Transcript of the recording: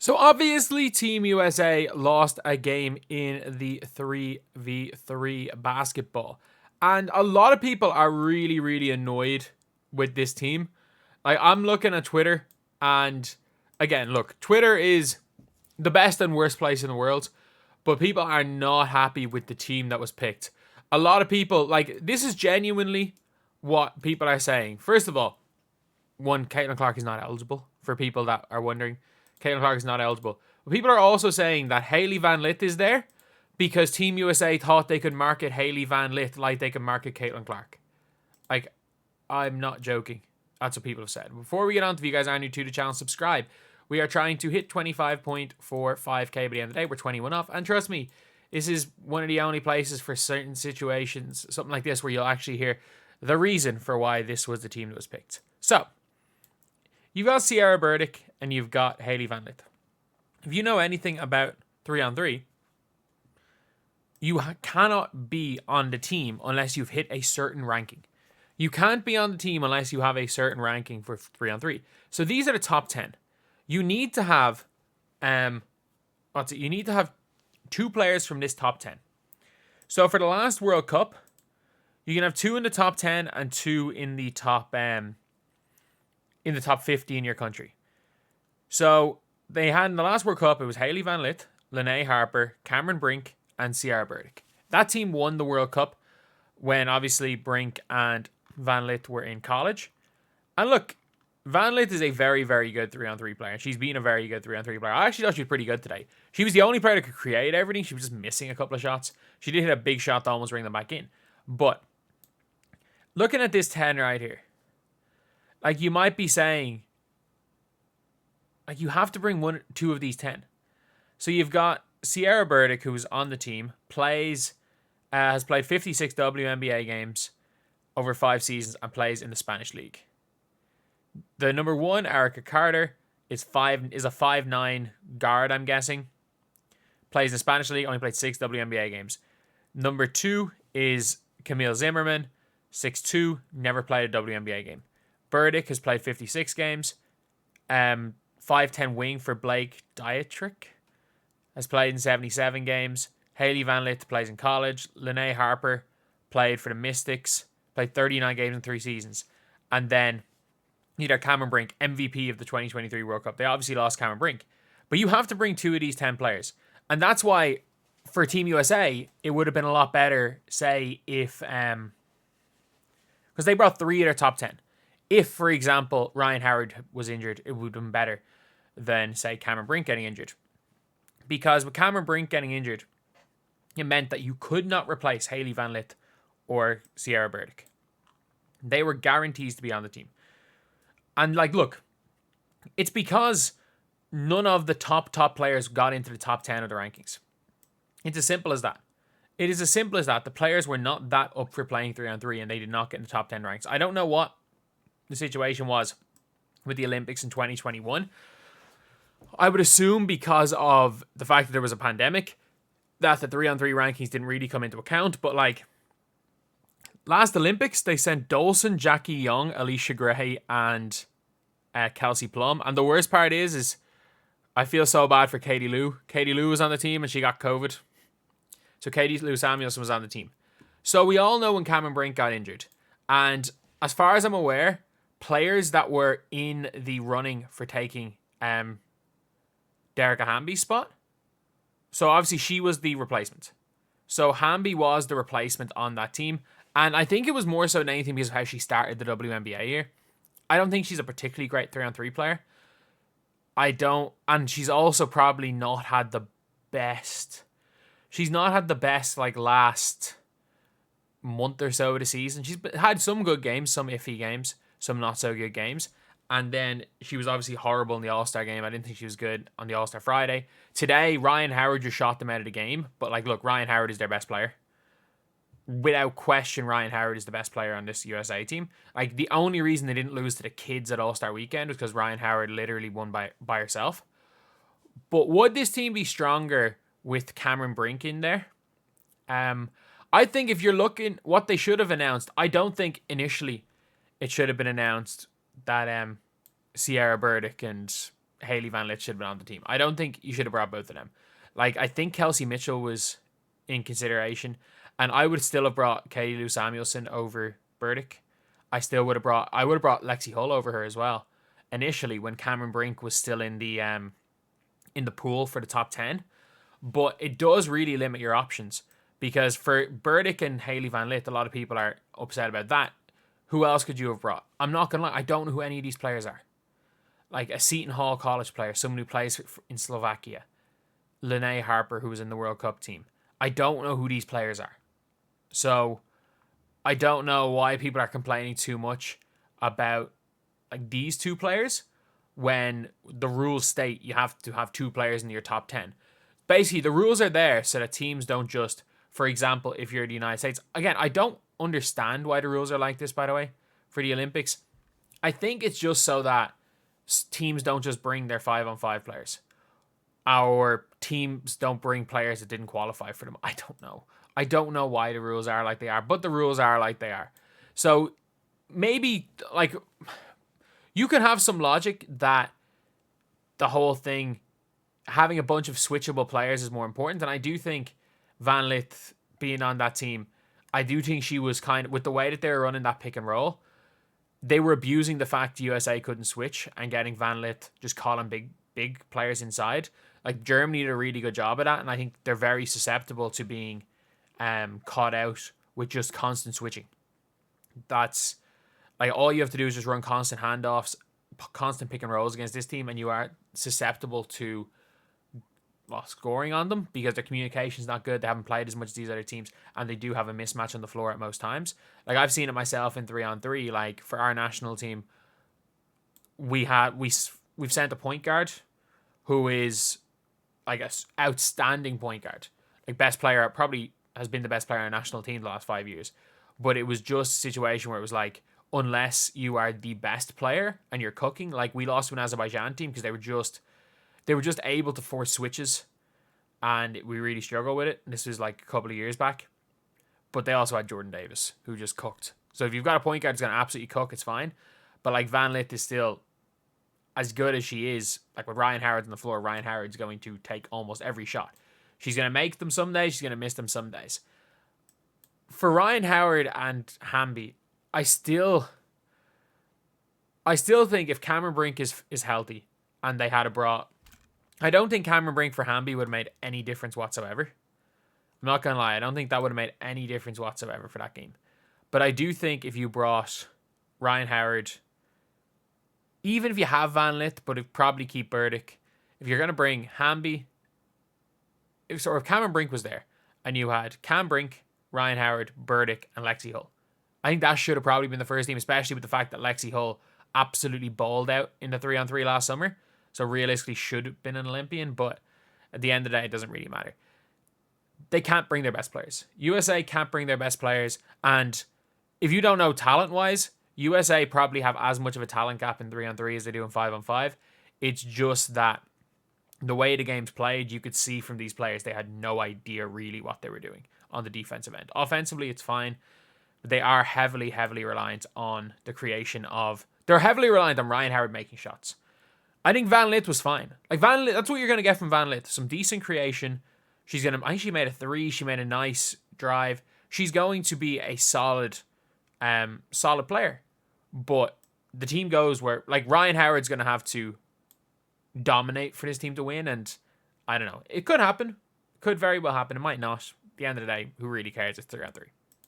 So obviously Team USA lost a game in the 3v3 basketball. And a lot of people are really, really annoyed with this team. Like, I'm looking at Twitter, and again, look, Twitter is the best and worst place in the world, but people are not happy with the team that was picked. A lot of people, like, this is genuinely what people are saying. First of all, one, Caitlin Clark is not eligible, for people that are wondering. Caitlin Clark is not eligible. But people are also saying that Hailey Van Lith is there because Team USA thought they could market Hailey Van Lith like they could market Caitlin Clark. Like, I'm not joking. That's what people have said. Before we get on to, if you guys are new to the channel, subscribe. We are trying to hit 25.45k by the end of the day. We're 21 off. And trust me, this is one of the only places for certain situations, something like this, where you'll actually hear the reason for why this was the team that was picked. So, you've got Sierra Burdick and you've got Hailey Van Lith. If you know anything about 3-on-3, you cannot be on the team unless you've hit a certain ranking. You can't be on the team unless you have a certain ranking for 3-on-3. So these are the top 10. You need to have, you need to have 2 players from this top 10. So for the last World Cup, you can have 2 in the top 10 and 2 in the top 50 in your country. So they had in the last World Cup, it was Hailey Van Lith, Lene Harper, Cameron Brink, and Sierra Burdick. That team won the World Cup when obviously Brink and Van Lith were in college. And look, Van Lith is a very, very good 3-on-3 player. She's been a very good 3-on-3 player. I actually thought she was pretty good today. She was the only player that could create everything. She was just missing a couple of shots. She did hit a big shot to almost bring them back in. But looking at this 10 right here, like, you might be saying, like, you have to bring 2 of these 10. So you've got Sierra Burdick, who is on the team, has played 56 WNBA games over 5 seasons and plays in the Spanish league. The number 1, Erica Carter, is a 5'9" guard, I'm guessing. Plays in the Spanish league, only played 6 WNBA games. Number 2 is Camille Zimmerman, 6'2", never played a WNBA game. Burdick has played 56 games. 5'10" wing for Blake Dietrich has played in 77 games. Hailey Van Lith plays in college. Lene Harper played for the Mystics, played 39 games in 3 seasons. And then either Cameron Brink, MVP of the 2023 World Cup. They obviously lost Cameron Brink. But you have to bring 2 of these 10 players. And that's why, for Team USA, it would have been a lot better, say, if... because they brought 3 of their top 10. If, for example, Ryan Howard was injured, it would have been better than, say, Cameron Brink getting injured. Because with Cameron Brink getting injured, it meant that you could not replace Hailey Van Lith or Sierra Burdick. They were guarantees to be on the team. And, like, look, it's because none of the top players got into the top 10 of the rankings. It's as simple as that. It is as simple as that. The players were not that up for playing 3-on-3 and they did not get in the top 10 ranks. I don't know what the situation was with the Olympics in 2021. I would assume because of the fact that there was a pandemic that the 3-on-3 rankings didn't really come into account. But, like, last Olympics, they sent Dolson, Jackie Young, Alicia Gray, and Kelsey Plum. And the worst part is I feel so bad for Katie Lou. Katie Lou was on the team and she got COVID. So Katie Lou Samuelson was on the team. So we all know when Cameron Brink got injured. And as far as I'm aware, players that were in the running for taking Derek Hamby's spot. So obviously she was the replacement. So Hamby was the replacement on that team. And I think it was more so than anything because of how she started the WNBA year. I don't think she's a particularly great 3-on-3 player. And she's also probably not had the best. She's not had the best, like, last month or so of the season. She's had some good games, some iffy games, some not so good games. And then she was obviously horrible in the All-Star game. I didn't think she was good on the All-Star Friday. Today, Ryan Howard just shot them out of the game. But, like, look, Ryan Howard is their best player. Without question, Ryan Howard is the best player on this USA team. Like, the only reason they didn't lose to the kids at All-Star Weekend was because Ryan Howard literally won by herself. But would this team be stronger with Cameron Brink in there? I think if you're looking what they should have announced, I don't think initially it should have been announced that Sierra Burdick and Hailey Van Lith should have been on the team. I don't think you should have brought both of them. Like, I think Kelsey Mitchell was in consideration, and I would still have brought Katie Lou Samuelson over Burdick. I would have brought Lexi Hull over her as well. Initially, when Cameron Brink was still in the pool for the top 10, but it does really limit your options, because for Burdick and Hailey Van Lith, a lot of people are upset about that. Who else could you have brought? I'm not gonna lie, I don't know who any of these players are. Like a Seton Hall college player, someone who plays in Slovakia, Lene Harper, who was in the World Cup team. I don't know who these players are. So I don't know why people are complaining too much about like these two players when the rules state you have to have two players in your top 10. Basically, the rules are there so that teams don't just, for example, if you're the United States, again, I don't understand why the rules are like this, by the way, for the Olympics. I think it's just so that teams don't just bring their 5-on-5 players. Our teams don't bring players that didn't qualify for them. I don't know. I don't know why the rules are like they are, but the rules are like they are. So maybe, like, you can have some logic that the whole thing, having a bunch of switchable players is more important. And I do think Van Lith being on that team, I do think she was kind of, with the way that they were running that pick and roll, they were abusing the fact USA couldn't switch and getting Van Lith just calling big players inside. Like, Germany did a really good job of that, and I think they're very susceptible to being caught out with just constant switching. That's like, all you have to do is just run constant handoffs, constant pick and rolls against this team, and you are susceptible to scoring on them because their communication's not good. They haven't played as much as these other teams, and they do have a mismatch on the floor at most times. Like, I've seen it myself in 3-on-3. Like, for our national team, we've sent a point guard who is like an outstanding point guard, like best player, probably has been the best player on our national team the last 5 years. But it was just a situation where it was like, unless you are the best player and you're cooking, like we lost to an Azerbaijan team because they were just able to force switches, and we really struggled with it. This was like a couple of years back. But they also had Jordan Davis, who just cooked. So if you've got a point guard that's going to absolutely cook, it's fine. But like, Van Lith is still, as good as she is, like with Ryan Howard on the floor, Ryan Howard's going to take almost every shot. She's going to make them some days, she's going to miss them some days. For Ryan Howard and Hamby, I still think if Cameron Brink is healthy and they had brought, I don't think Cameron Brink for Hamby would have made any difference whatsoever. I'm not going to lie, I don't think that would have made any difference whatsoever for that game. But I do think if you brought Ryan Howard, even if you have Van Lith, but it'd probably keep Burdick, if you're going to bring Hamby, if Cameron Brink was there, and you had Cam Brink, Ryan Howard, Burdick, and Lexi Hull, I think that should have probably been the first team, especially with the fact that Lexi Hull absolutely balled out in the 3-on-3 last summer. So realistically should have been an Olympian, but at the end of the day, it doesn't really matter. They can't bring their best players. USA can't bring their best players. And if you don't know talent-wise, USA probably have as much of a talent gap in 3-on-3 as they do in 5-on-5. It's just that the way the game's played, you could see from these players, they had no idea really what they were doing on the defensive end. Offensively, it's fine. But they are heavily reliant on the creation of... They're heavily reliant on Ryan Howard making shots. I think Van Lith was fine. Like, Van Lith, that's what you're going to get from Van Lith. Some decent creation. I think she made a 3. She made a nice drive. She's going to be a solid player. But the team goes where, like, Ryan Howard's going to have to dominate for this team to win. And I don't know. It could happen. Could very well happen. It might not. At the end of the day, who really cares? It's 3-on-3.